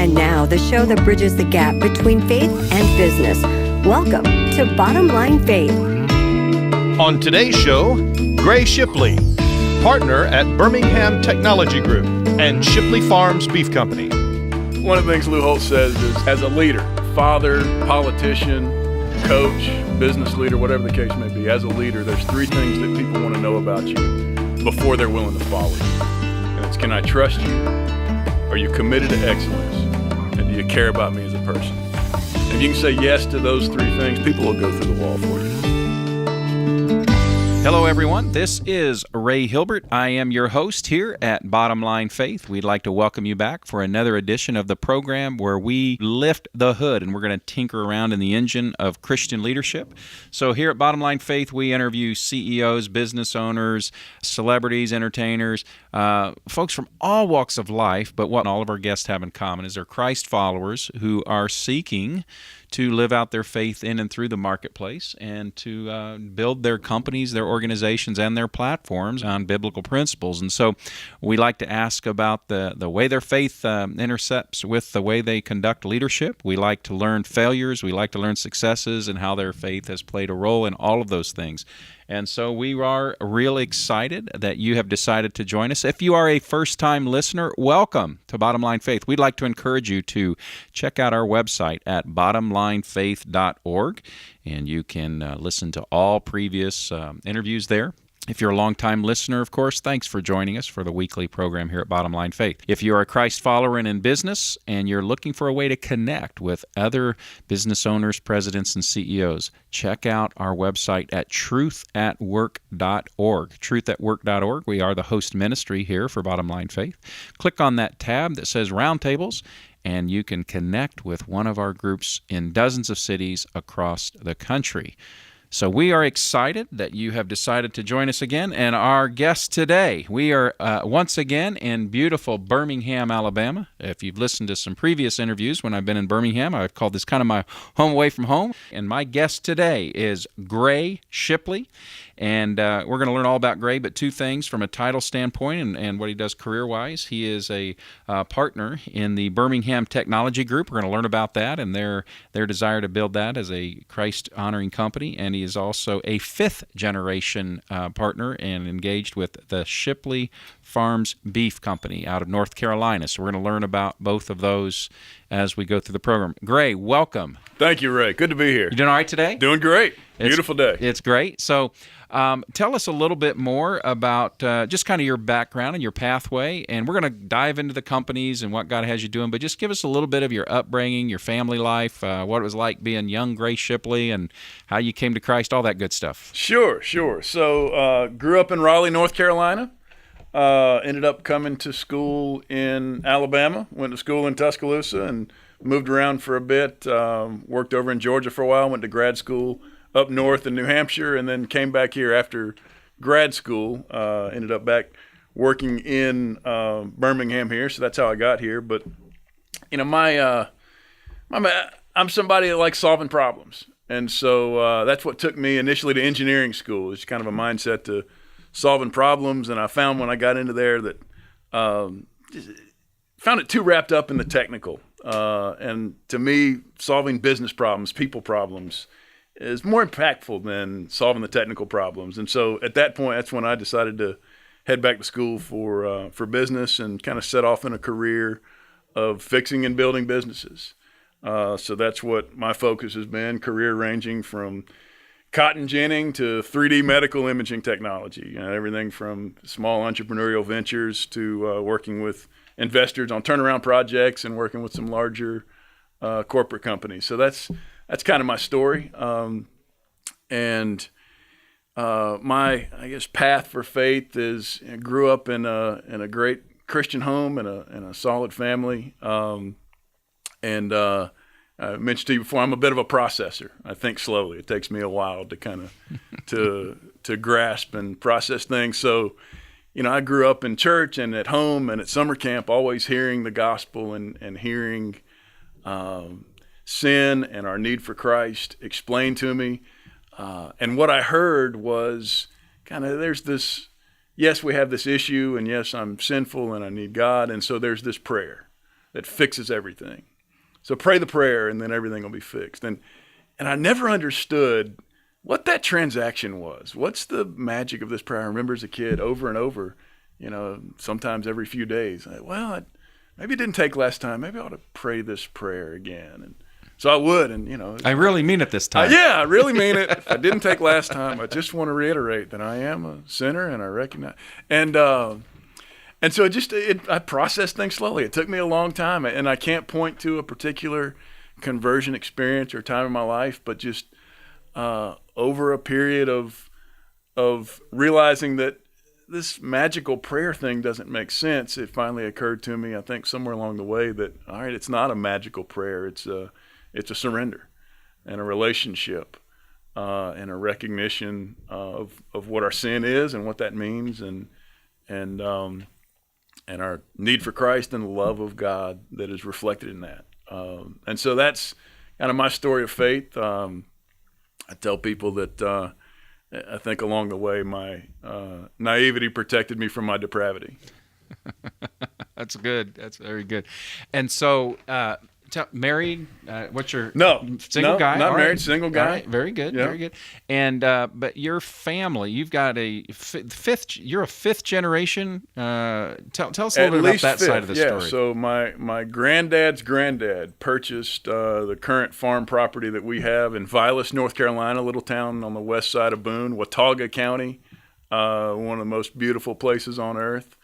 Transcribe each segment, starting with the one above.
And now, the show that bridges the gap between faith and business. Welcome to Bottom Line Faith. On today's show, Gray Shipley, partner at Birmingham Technology Group and Shipley Farms Beef Company. One of the things Lou Holtz says is, as a leader, father, politician, coach, business leader, whatever the case may be, as a leader, there's three things that people want to know about you before they're willing to follow you. And it's, can I trust you? Are you committed to excellence? And do you care about me as a person? And if you can say yes to those three things, people will go through the wall for you. Hello, everyone. This is Ray Hilbert. I am your host here at Bottom Line Faith. We'd like to welcome you back for another edition of the program where we lift the hood and we're going to tinker around in the engine of Christian leadership. So here at Bottom Line Faith, we interview CEOs, business owners, celebrities, entertainers, folks from all walks of life. But what all of our guests have in common is they're Christ followers who are seeking to live out their faith in and through the marketplace and to build their companies, their organizations, and their platforms on biblical principles. And so we like to ask about the way their faith intercepts with the way they conduct leadership. We like to learn failures. We like to learn successes and how their faith has played a role in all of those things. And so we are really excited that you have decided to join us. If you are a first-time listener, welcome to Bottom Line Faith. We'd like to encourage you to check out our website at bottomlinefaith.org, and you can listen to all previous interviews there. If you're a longtime listener, of course, thanks for joining us for the weekly program here at Bottom Line Faith. If you're a Christ follower and in business and you're looking for a way to connect with other business owners, presidents, and CEOs, check out our website at truthatwork.org. Truthatwork.org. We are the host ministry here for Bottom Line Faith. Click on that tab that says Roundtables, and you can connect with one of our groups in dozens of cities across the country. So we are excited that you have decided to join us again. And our guest today, we are once again in beautiful Birmingham, Alabama. If you've listened to some previous interviews when I've been in Birmingham, I've called this kind of my home away from home. And my guest today is Gray Shipley. And we're going to learn all about Gray, but two things from a title standpoint and what he does career-wise. He is a partner in the Birmingham Technology Group. We're going to learn about that and their desire to build that as a Christ-honoring company. And he is also a fifth-generation partner and engaged with the Shipley Farms Beef Company out of North Carolina. So we're going to learn about both of those as we go through the program. Gray, welcome. Thank you, Ray. Good to be here. You doing all right today? Doing great. Beautiful day. It's great. So tell us a little bit more about just kind of your background and your pathway, and we're going to dive into the companies and what God has you doing, but just give us a little bit of your upbringing, your family life, what it was like being young Gray Shipley, and how you came to Christ, all that good stuff. Sure. So grew up in Raleigh, North Carolina. Ended up coming to school in Alabama, went to school in Tuscaloosa, and moved around for a bit, worked over in Georgia for a while, went to grad school up north in New Hampshire, and then came back here after grad school. Ended up back working in Birmingham here, so that's how I got here. But you know, I'm somebody that likes solving problems, and so that's what took me initially to engineering school. It's kind of a mindset to solving problems, and I found when I got into there that found it too wrapped up in the technical. And to me, solving business problems, people problems, is more impactful than solving the technical problems. And so at that point, that's when I decided to head back to school for business and kind of set off in a career of fixing and building businesses. So that's what my focus has been, career ranging from cotton ginning to 3D medical imaging technology, everything from small entrepreneurial ventures to working with investors on turnaround projects and working with some larger corporate companies. So that's kind of my story. And my, I guess, path for faith is I grew up in a great Christian home and a solid family. I mentioned to you before, I'm a bit of a processor. I think slowly. It takes me a while to kind of to grasp and process things. So, I grew up in church and at home and at summer camp, always hearing the gospel and hearing sin and our need for Christ explained to me. And what I heard was kind of there's this, yes, we have this issue, and yes, I'm sinful and I need God. And so there's this prayer that fixes everything. So pray the prayer, and then everything will be fixed. And I never understood what that transaction was. What's the magic of this prayer? I remember as a kid over and over, sometimes every few days. Maybe it didn't take last time. Maybe I ought to pray this prayer again. And so I would, and I really mean it this time. I really mean it. If I didn't take last time, I just want to reiterate that I am a sinner, and I recognize. And so I processed things slowly. It took me a long time, and I can't point to a particular conversion experience or time in my life, but just over a period of realizing that this magical prayer thing doesn't make sense, it finally occurred to me, I think somewhere along the way, that all right, it's not a magical prayer. It's a surrender and a relationship and a recognition of what our sin is and what that means, and our need for Christ and the love of God that is reflected in that. And so that's kind of my story of faith. I tell people that I think along the way my naivety protected me from my depravity. That's good. That's very good. And so, married? What's your single guy? Not All married, right. single guy. All right. Very good. Yeah. Very good. And but your family, you've got a fifth. You're a fifth generation. Tell us a little bit about that side of the story. So my granddad's granddad purchased the current farm property that we have in Vilas, North Carolina, a little town on the west side of Boone, Watauga County, one of the most beautiful places on earth.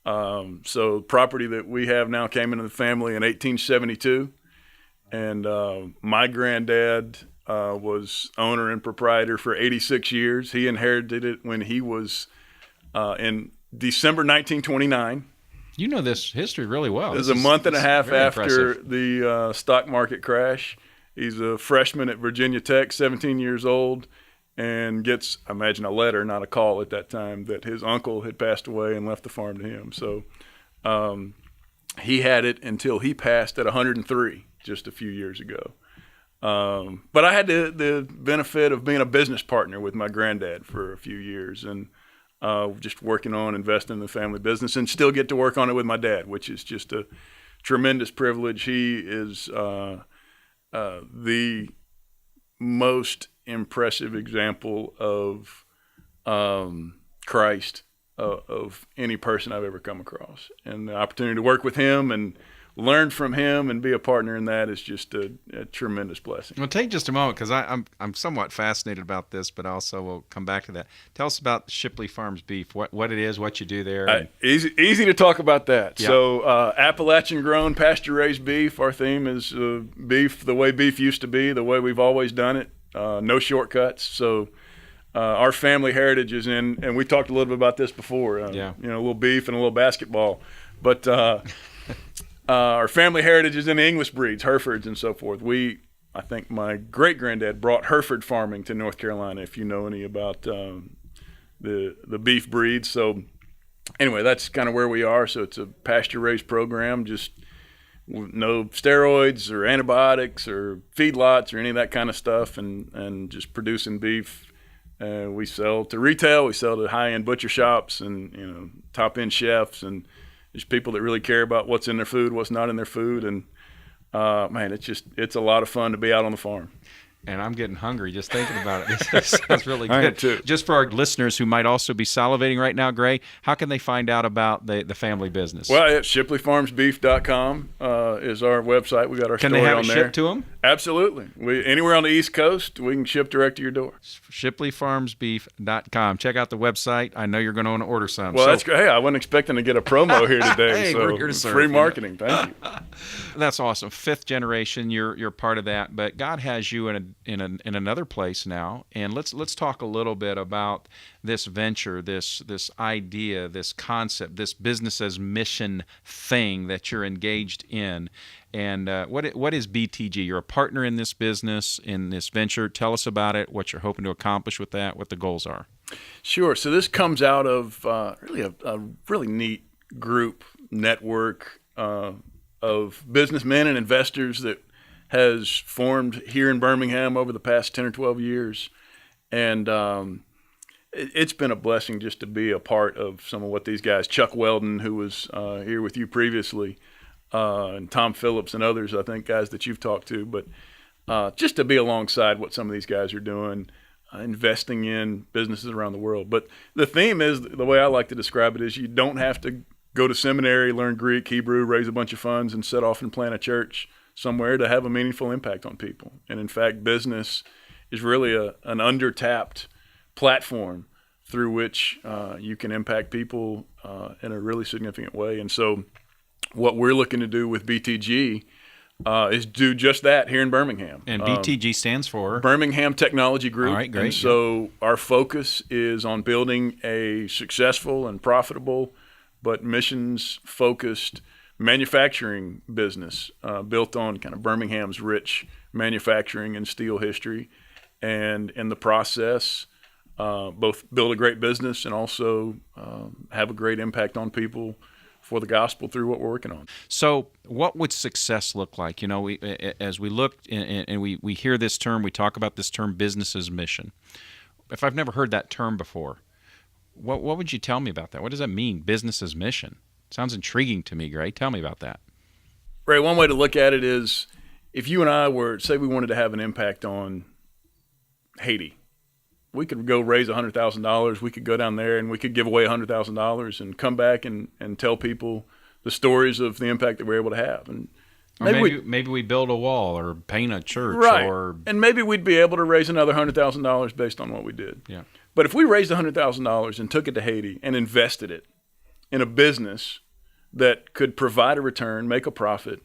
So property that we have now came into the family in 1872, and my granddad was owner and proprietor for 86 years. He inherited it when he was in December 1929. You know this history really well. It was a month and a half after impressive. the stock market crash. He's a freshman at Virginia Tech, 17 years old, and gets, I imagine, a letter, not a call at that time, that his uncle had passed away and left the farm to him. So he had it until he passed at 103 just a few years ago. But I had the benefit of being a business partner with my granddad for a few years, and just working on investing in the family business, and still get to work on it with my dad, which is just a tremendous privilege. He is the most impressive example of Christ of any person I've ever come across, and the opportunity to work with him and learn from him and be a partner in that is just a tremendous blessing. Well, take just a moment, because I'm somewhat fascinated about this, but also we'll come back to that. Tell us about Shipley Farms Beef, what it is, what you do there. Easy to talk about that. Yeah. So Appalachian grown, pasture raised beef. Our theme is beef the way beef used to be, the way we've always done it. No shortcuts. So our family heritage is in, and we talked a little bit about this before, a little beef and a little basketball, but our family heritage is in the English breeds, Herefords and so forth. I think my great-granddad brought Hereford farming to North Carolina, if you know any about the beef breeds. So anyway, that's kind of where we are. So it's a pasture-raised program, just no steroids or antibiotics or feedlots or any of that kind of stuff, and just producing beef. We sell to retail, we sell to high-end butcher shops and top-end chefs, and there's people that really care about what's in their food, what's not in their food, and man, it's a lot of fun to be out on the farm. And I'm getting hungry just thinking about it. This sounds really good. I am too. Just for our listeners who might also be salivating right now, Gray, how can they find out about the family business? Well, it's shipleyfarmsbeef.com is our website. We got our Can story they have on it there. shipped to them? Absolutely. Anywhere on the East Coast, we can ship direct to your door. shipleyfarmsbeef.com. Check out the website. I know you're going to want to order some. Well, that's great. Hey, I wasn't expecting to get a promo here today, Hey, so we're here to serve, free you know. marketing. Thank you. That's awesome. Fifth generation, you're part of that, but God has you in another place now, and let's talk a little bit about this venture, this idea, this concept, this business as mission thing that you're engaged in. And what is BTG? You're a partner in this business, in this venture. Tell us about it, what you're hoping to accomplish with that, what the goals are. Sure. So this comes out of really a really neat group network of businessmen and investors that has formed here in Birmingham over the past 10 or 12 years. And it's been a blessing just to be a part of some of what these guys, Chuck Weldon, who was here with you previously, and Tom Phillips and others, I think, guys that you've talked to, but just to be alongside what some of these guys are doing, investing in businesses around the world. But the theme is, the way I like to describe it is, you don't have to go to seminary, learn Greek, Hebrew, raise a bunch of funds, and set off and plant a church somewhere to have a meaningful impact on people. And in fact, business is really an under-tapped platform through which you can impact people in a really significant way. And so what we're looking to do with BTG is do just that here in Birmingham. And BTG stands for? Birmingham Technology Group. All right, great. And so our focus is on building a successful and profitable but missions-focused manufacturing business built on kind of Birmingham's rich manufacturing and steel history, and in the process both build a great business and also have a great impact on people for the gospel through what we're working on. So what would success look like? You know, as we look and we hear this term, we talk about this term, business as mission. If I've never heard that term before, what would you tell me about that? What does that mean, business as mission? Sounds intriguing to me, Gray. Tell me about that. Ray, one way to look at it is, if you and I were, say we wanted to have an impact on Haiti, we could go raise $100,000. We could go down there and we could give away $100,000 and come back and tell people the stories of the impact that we're able to have. And maybe we build a wall or paint a church. Right. Or and maybe we'd be able to raise another $100,000 based on what we did. Yeah. But if we raised $100,000 and took it to Haiti and invested it in a business that could provide a return, make a profit,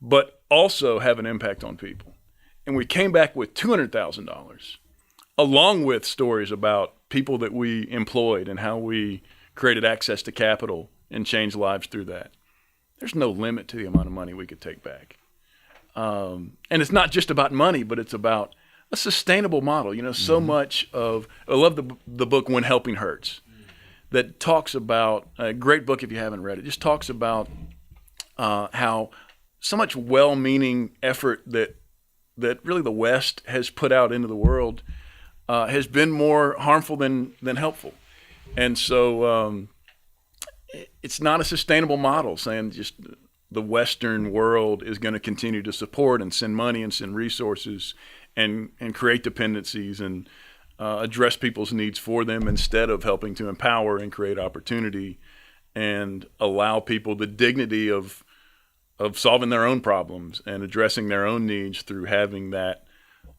but also have an impact on people, and we came back with $200,000, along with stories about people that we employed and how we created access to capital and changed lives through that, there's no limit to the amount of money we could take back. And it's not just about money, but it's about a sustainable model. You know, so much of, I love the book When Helping Hurts, that talks about, a great book if you haven't read it, just talks about how so much well-meaning effort that really the West has put out into the world has been more harmful than helpful. And so it's not a sustainable model, saying just the Western world is going to continue to support and send money and send resources and create dependencies and address people's needs for them, instead of helping to empower and create opportunity and allow people the dignity of solving their own problems and addressing their own needs through having that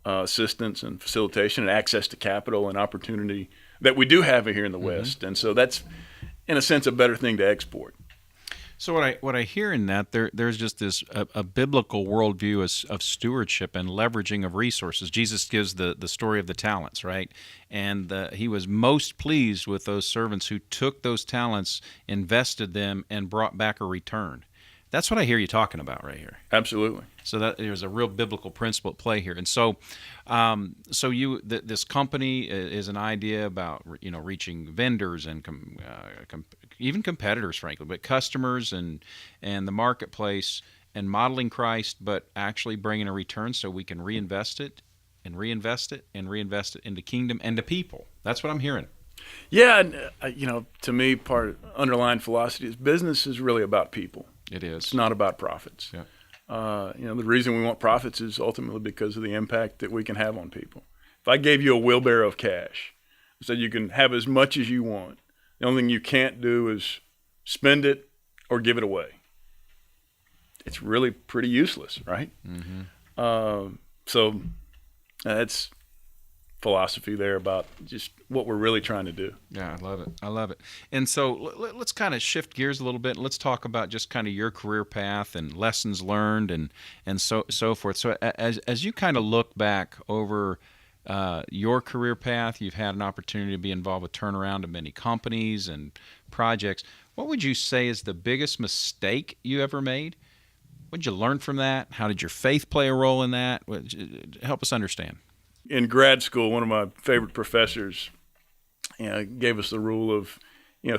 assistance and facilitation and access to capital and opportunity that we do have here in the West. And so that's, in a sense, a better thing to export. So what I hear in that, there's just this a biblical worldview of stewardship and leveraging of resources. Jesus gives the story of the talents, right? And he was most pleased with those servants who took those talents, invested them, and brought back a return. That's what I hear you talking about right here. Absolutely. So that there's a real biblical principle at play here. And so, this company is an idea about, you know, reaching vendors and even competitors, frankly, but customers and the marketplace, and modeling Christ, but actually bringing a return so we can reinvest it and reinvest it and reinvest it into kingdom and to people. That's what I'm hearing. Yeah, and you know, to me, part of underlying philosophy is business is really about people. It is. It's not about profits. Yeah. You know, the reason we want profits is ultimately because of the impact that we can have on people. If I gave you a wheelbarrow of cash, so you can have as much as you want, the only thing you can't do is spend it or give it away. It's really pretty useless, right? Mm-hmm. So that's philosophy there about just what we're really trying to do. Yeah, I love it. I love it. And so let's kind of shift gears a little bit. Let's talk about just kind of your career path and lessons learned and so forth. So as you kind of look back over your career path, you've had an opportunity to be involved with turnaround of many companies and projects. What would you say is the biggest mistake you ever made? What did you learn from that? How did your faith play a role in that? Help us understand. In grad school, one of my favorite professors, gave us the rule of,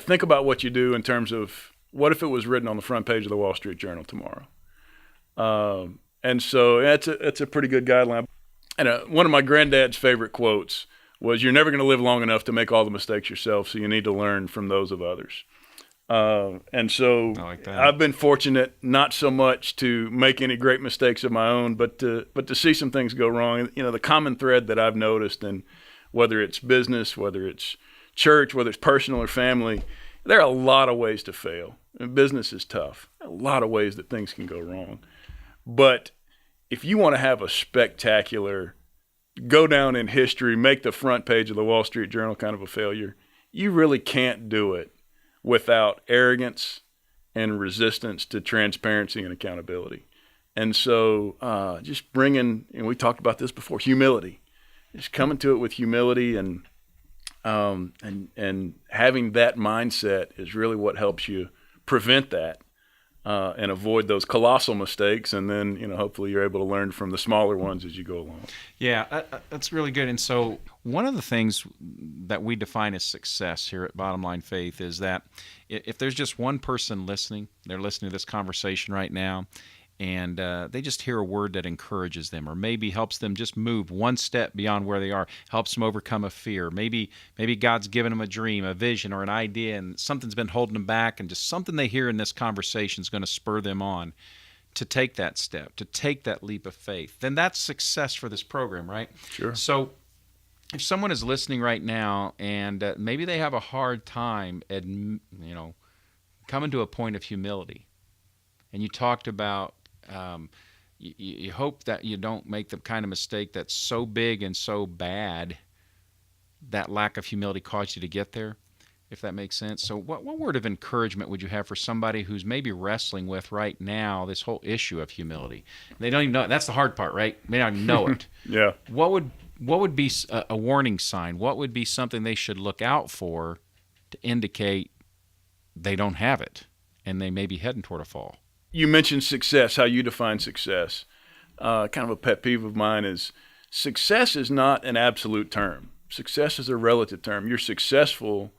think about what you do in terms of what if it was written on the front page of the Wall Street Journal tomorrow. And so that's a pretty good guideline. And one of my granddad's favorite quotes was, "You're never going to live long enough to make all the mistakes yourself, so you need to learn from those of others." And so I like that. I've been fortunate not so much to make any great mistakes of my own, but to see some things go wrong. You know, the common thread that I've noticed, and whether it's business, whether it's church, whether it's personal or family, there are a lot of ways to fail. And business is tough. A lot of ways that things can go wrong. But if you want to have a spectacular, go down in history, make the front page of the Wall Street Journal kind of a failure, you really can't do it without arrogance and resistance to transparency and accountability. And so just bringing, and we talked about this before, humility. Just coming to it with humility and having that mindset is really what helps you prevent that and avoid those colossal mistakes. And then, hopefully you're able to learn from the smaller ones as you go along. Yeah, that's really good. And so one of the things that we define as success here at Bottom Line Faith is that if there's just one person listening, they're listening to this conversation right now, and they just hear a word that encourages them or maybe helps them just move one step beyond where they are, helps them overcome a fear. Maybe God's given them a dream, a vision, or an idea, and something's been holding them back, and just something they hear in this conversation is going to spur them on to take that step, to take that leap of faith. Then that's success for this program, right? Sure. So if someone is listening right now and maybe they have a hard time coming to a point of humility, and you talked about you hope that you don't make the kind of mistake that's so big and so bad that lack of humility caused you to get there, if that makes sense. So what word of encouragement would you have for somebody who's maybe wrestling with right now this whole issue of humility? They don't even know it. That's the hard part, right? They don't even know it. Yeah. What would be a warning sign? What would be something they should look out for to indicate they don't have it and they may be heading toward a fall? You mentioned success, how you define success. Kind of a pet peeve of mine is success is not an absolute term. Success is a relative term. You're successful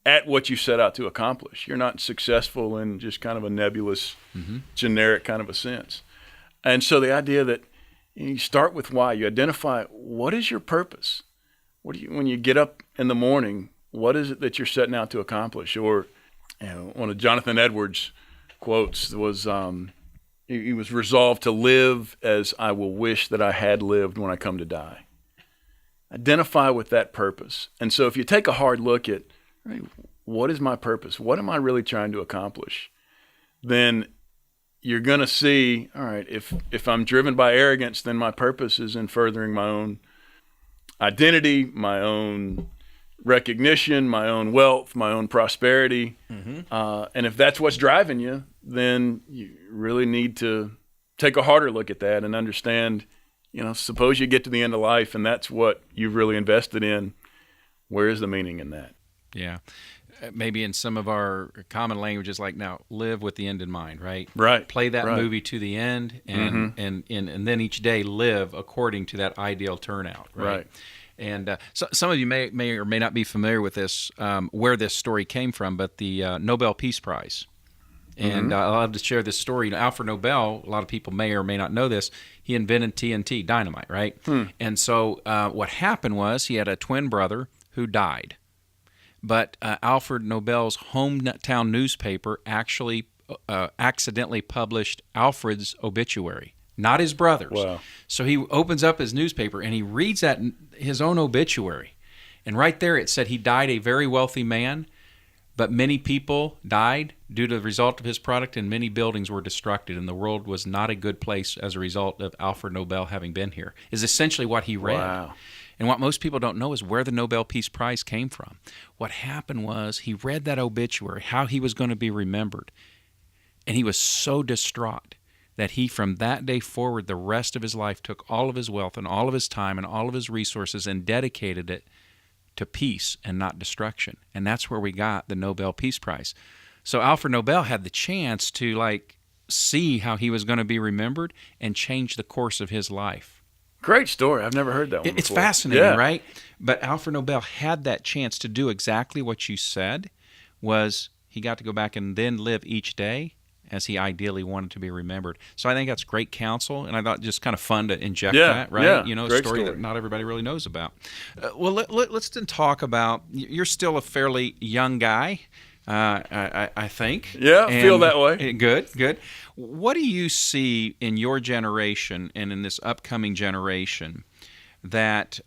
at what you set out to accomplish. You're not successful in just kind of a nebulous, generic kind of a sense. And so the idea that you start with why. You identify what is your purpose. When you get up in the morning, what is it that you're setting out to accomplish? Or one of Jonathan Edwards' quotes was, he was resolved to live as I will wish that I had lived when I come to die. Identify with that purpose. And so if you take a hard look at, right, what is my purpose? What am I really trying to accomplish? Then you're going to see, all right, if I'm driven by arrogance, then my purpose is in furthering my own identity, my own recognition, my own wealth, my own prosperity. And if that's what's driving you, then you really need to take a harder look at that and understand, suppose you get to the end of life and that's what you've really invested in. Where is the meaning in that? Yeah. Maybe in some of our common languages, like now, live with the end in mind, right? Right. Play that Right. movie to the end, and then each day live according to that ideal turnout, right? Right. And so, some of you may or may not be familiar with this, where this story came from, but the Nobel Peace Prize. And I'll have to share this story. Alfred Nobel, a lot of people may or may not know this, he invented TNT, dynamite, right? And so what happened was he had a twin brother who died. But Alfred Nobel's hometown newspaper actually accidentally published Alfred's obituary, not his brother's. Wow. So he opens up his newspaper and he reads his own obituary. And right there it said he died a very wealthy man, but many people died due to the result of his product, and many buildings were destructed, and the world was not a good place as a result of Alfred Nobel having been here, is essentially what he read. Wow. And what most people don't know is where the Nobel Peace Prize came from. What happened was he read that obituary, how he was going to be remembered, and he was so distraught that he, from that day forward, the rest of his life, took all of his wealth and all of his time and all of his resources and dedicated it to peace and not destruction. And that's where we got the Nobel Peace Prize. So Alfred Nobel had the chance to see how he was going to be remembered and change the course of his life. Great story. I've never heard that one It's before. fascinating, right? But Alfred Nobel had that chance to do exactly what you said, was he got to go back and then live each day as he ideally wanted to be remembered. So I think that's great counsel, and I thought just kind of fun to inject that, right? Yeah, A great story that not everybody really knows about. Well, let's then talk about, you're still a fairly young guy, I think. Yeah, feel that way. Good. What do you see in your generation and in this upcoming generation that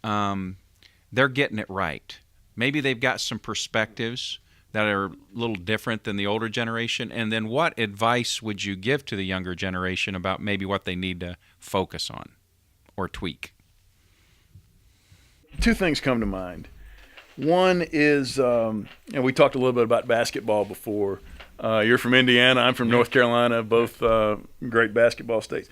they're getting it right? Maybe they've got some perspectives that are a little different than the older generation. And then what advice would you give to the younger generation about maybe what they need to focus on or tweak? Two things come to mind. One is, and we talked a little bit about basketball before. You're from Indiana. I'm from North Carolina, both great basketball states.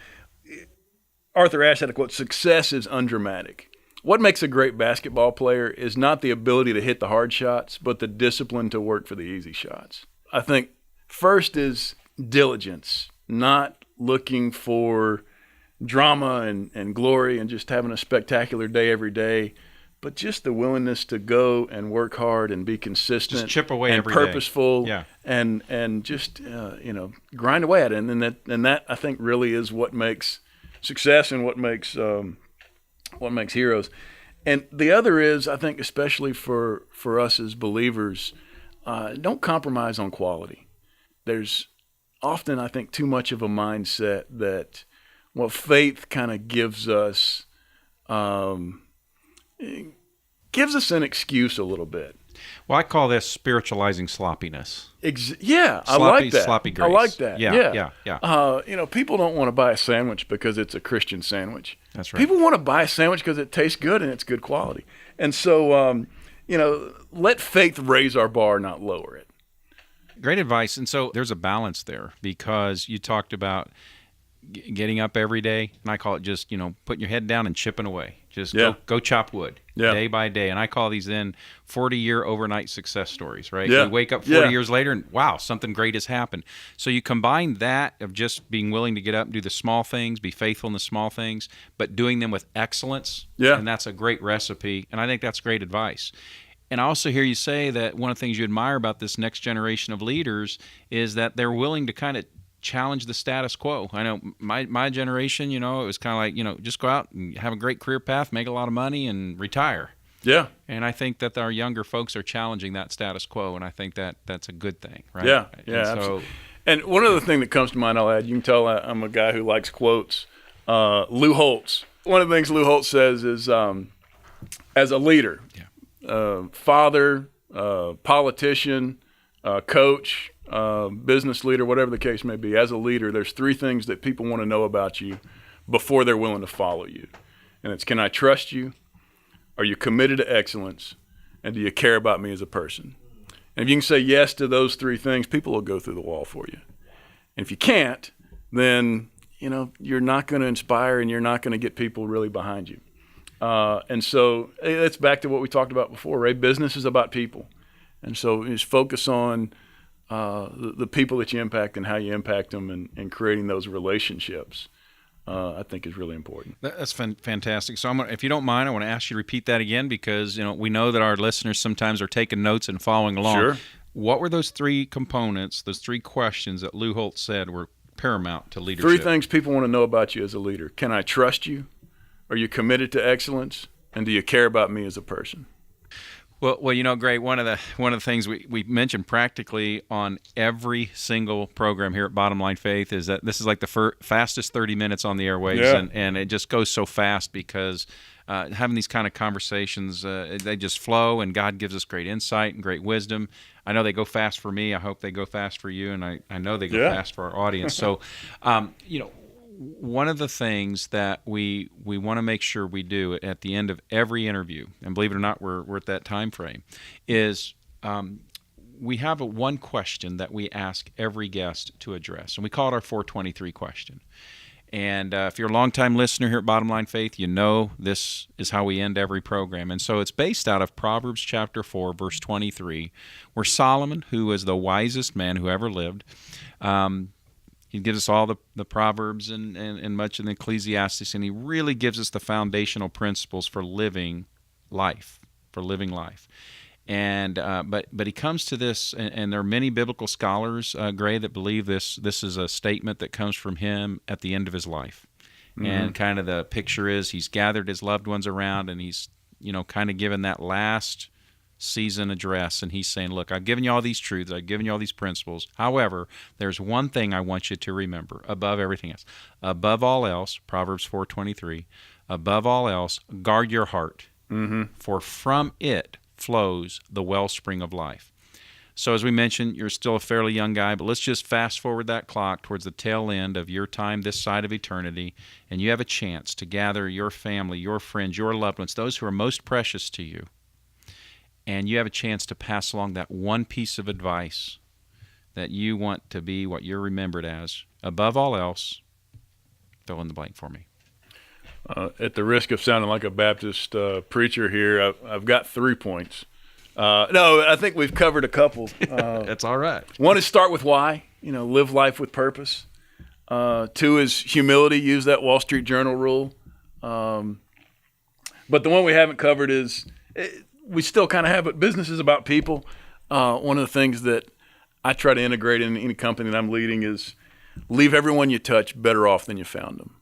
Arthur Ashe had a quote, "Success is undramatic." What makes a great basketball player is not the ability to hit the hard shots, but the discipline to work for the easy shots. I think first is diligence, not looking for drama and glory and just having a spectacular day every day, but just the willingness to go and work hard and be consistent, just chip away and every purposeful, day. Yeah. and just grind away at it. And that I think really is what makes success and what makes heroes. And the other is, I think, especially for us as believers, don't compromise on quality. There's often, I think, too much of a mindset that, well, faith kind of gives us an excuse a little bit. Well, I call this spiritualizing sloppiness. I like that. Sloppy grace. I like that. Yeah. People don't want to buy a sandwich because it's a Christian sandwich. That's right. People want to buy a sandwich because it tastes good and it's good quality. And so, let faith raise our bar, not lower it. Great advice. And so there's a balance there because you talked about getting up every day, and I call it just, putting your head down and chipping away. Just go chop wood day by day. And I call these then 40-year overnight success stories, right? Yeah. You wake up 40 years later and, wow, something great has happened. So you combine that of just being willing to get up and do the small things, be faithful in the small things, but doing them with excellence. Yeah. And that's a great recipe. And I think that's great advice. And I also hear you say that one of the things you admire about this next generation of leaders is that they're willing to kind of challenge the status quo. I know my generation, it was kind of like, just go out and have a great career path, make a lot of money, and retire. Yeah. And I think that our younger folks are challenging that status quo, and I think that that's a good thing, right? Yeah, absolutely. And one other thing that comes to mind, I'll add, you can tell I'm a guy who likes quotes. Lou Holtz. One of the things Lou Holtz says is, as a leader, father, politician, coach, business leader, whatever the case may be, as a leader, there's three things that people want to know about you before they're willing to follow you. And it's, can I trust you? Are you committed to excellence? And do you care about me as a person? And if you can say yes to those three things, people will go through the wall for you. And if you can't, then, you're not going to inspire and you're not going to get people really behind you. And so it's back to what we talked about before, right? Business is about people. And so just focus on the people that you impact and how you impact them and creating those relationships, I think is really important. That's fantastic. So if you don't mind, I want to ask you to repeat that again because, we know that our listeners sometimes are taking notes and following along. Sure. What were those three components, those three questions that Lou Holtz said were paramount to leadership? Three things people want to know about you as a leader. Can I trust you? Are you committed to excellence? And do you care about me as a person? Well, Gray, one of the things we mentioned practically on every single program here at Bottom Line Faith is that this is like the fastest 30 minutes on the airwaves, and it just goes so fast because having these kind of conversations, they just flow, and God gives us great insight and great wisdom. I know they go fast for me. I hope they go fast for you, and I know they go fast for our audience. So, one of the things that we want to make sure we do at the end of every interview, and believe it or not, we're at that time frame, is we have one question that we ask every guest to address, and we call it our 423 question. And if you're a longtime listener here at Bottom Line Faith, you know this is how we end every program. And so it's based out of Proverbs chapter 4, verse 23, where Solomon, who was the wisest man who ever lived, he gives us all the Proverbs and much in the Ecclesiastes, and he really gives us the foundational principles for living life, And but he comes to this, and there are many biblical scholars, Gray, that believe this is a statement that comes from him at the end of his life. Mm-hmm. And kind of the picture is he's gathered his loved ones around, and he's kind of given that last season address, and he's saying, look, I've given you all these truths, I've given you all these principles. However, there's one thing I want you to remember above everything else. Above all else, Proverbs 4:23, above all else, guard your heart, for from it flows the wellspring of life. So as we mentioned, you're still a fairly young guy, but let's just fast forward that clock towards the tail end of your time this side of eternity, and you have a chance to gather your family, your friends, your loved ones, those who are most precious to you, and you have a chance to pass along that one piece of advice that you want to be what you're remembered as. Above all else, fill in the blank for me. At the risk of sounding like a Baptist preacher here, I've got 3 points. No, I think we've covered a couple. That's all right. One is start with why, live life with purpose. 2 is humility, use that Wall Street Journal rule. But the one we haven't covered is, we still kind of have it, business is about people. One of the things that I try to integrate in any company that I'm leading is leave everyone you touch better off than you found them.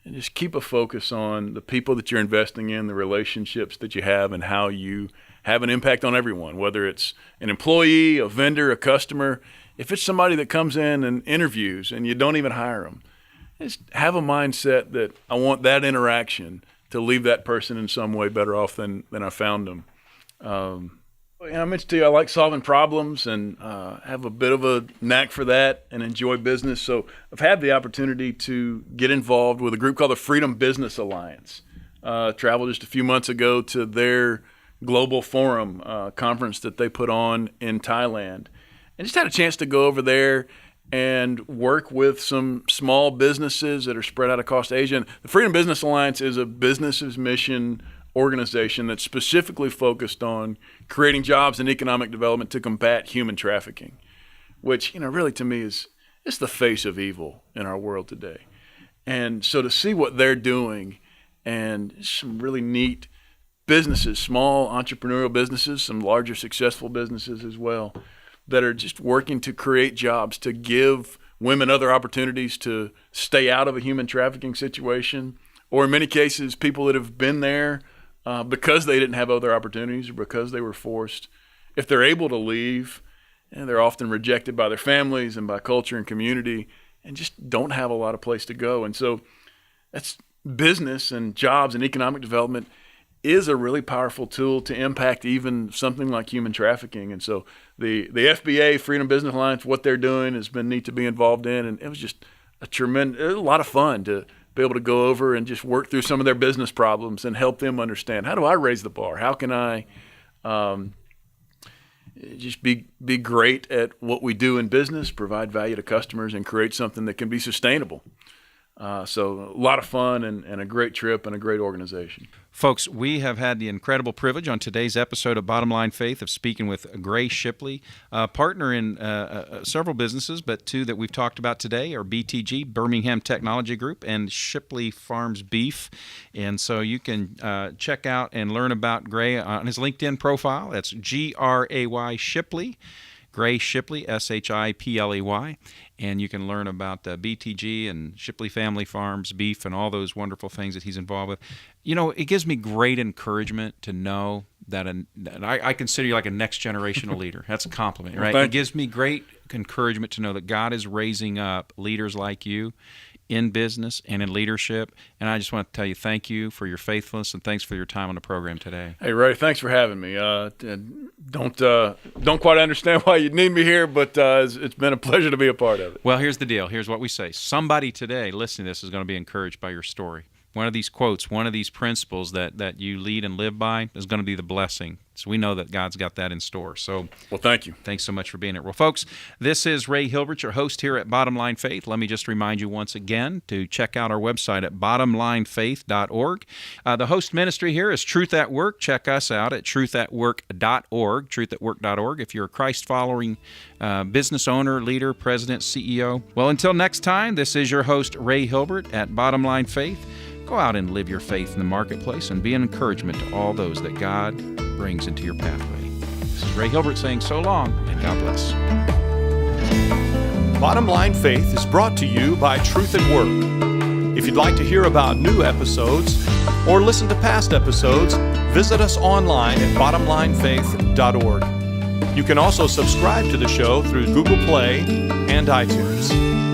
And just keep a focus on the people that you're investing in, the relationships that you have, and how you have an impact on everyone, whether it's an employee, a vendor, a customer. If it's somebody that comes in and interviews and you don't even hire them, just have a mindset that I want that interaction to leave that person in some way better off than I found them. I mentioned to you I like solving problems and have a bit of a knack for that and enjoy business. So I've had the opportunity to get involved with a group called the Freedom Business Alliance. Traveled just a few months ago to their global forum conference that they put on in Thailand, and just had a chance to go over there and work with some small businesses that are spread out across Asia. And the Freedom Business Alliance is a business's mission organization that's specifically focused on creating jobs and economic development to combat human trafficking, which really to me is the face of evil in our world today. And so to see what they're doing, and some really neat businesses, small entrepreneurial businesses, some larger successful businesses as well, that are just working to create jobs, to give women other opportunities to stay out of a human trafficking situation, or in many cases, people that have been there because they didn't have other opportunities or because they were forced. If they're able to leave, they're often rejected by their families and by culture and community, and just don't have a lot of place to go. And so that's business and jobs and economic development is a really powerful tool to impact even something like human trafficking. And so the FBA, Freedom Business Alliance, what they're doing has been neat to be involved in. And it was just a lot of fun to be able to go over and just work through some of their business problems and help them understand, how do I raise the bar? How can I just be great at what we do in business, provide value to customers, and create something that can be sustainable? So a lot of fun and a great trip and a great organization. Folks, we have had the incredible privilege on today's episode of Bottom Line Faith of speaking with Gray Shipley, partner in several businesses, but 2 that we've talked about today are BTG, Birmingham Technology Group, and Shipley Farms Beef. And so you can check out and learn about Gray on his LinkedIn profile. That's Gray Shipley. Gray Shipley, Shipley, and you can learn about BTG and Shipley Family Farms Beef and all those wonderful things that he's involved with. It gives me great encouragement to know that I consider you like a next generational leader. That's a compliment, right? It gives me great encouragement to know that God is raising up leaders like you in business and in leadership. And I just want to tell you thank you for your faithfulness and thanks for your time on the program today. Hey, Ray, thanks for having me. Don't quite understand why you need me here, but it's been a pleasure to be a part of it. Well, here's the deal. Here's what we say. Somebody today listening to this is going to be encouraged by your story. One of these quotes, one of these principles that you lead and live by is going to be the blessing. So we know that God's got that in store. So, well, thank you. Thanks so much for being here. Well, folks, this is Ray Hilbert, your host here at Bottom Line Faith. Let me just remind you once again to check out our website at bottomlinefaith.org. The host ministry here is Truth at Work. Check us out at truthatwork.org, truthatwork.org. If you're a Christ-following business owner, leader, president, CEO. Well, until next time, this is your host, Ray Hilbert at Bottom Line Faith. Go out and live your faith in the marketplace and be an encouragement to all those that God brings into your pathway. This is Ray Hilbert saying so long, and God bless. Bottom Line Faith is brought to you by Truth at Work. If you'd like to hear about new episodes or listen to past episodes, visit us online at bottomlinefaith.org. You can also subscribe to the show through Google Play and iTunes.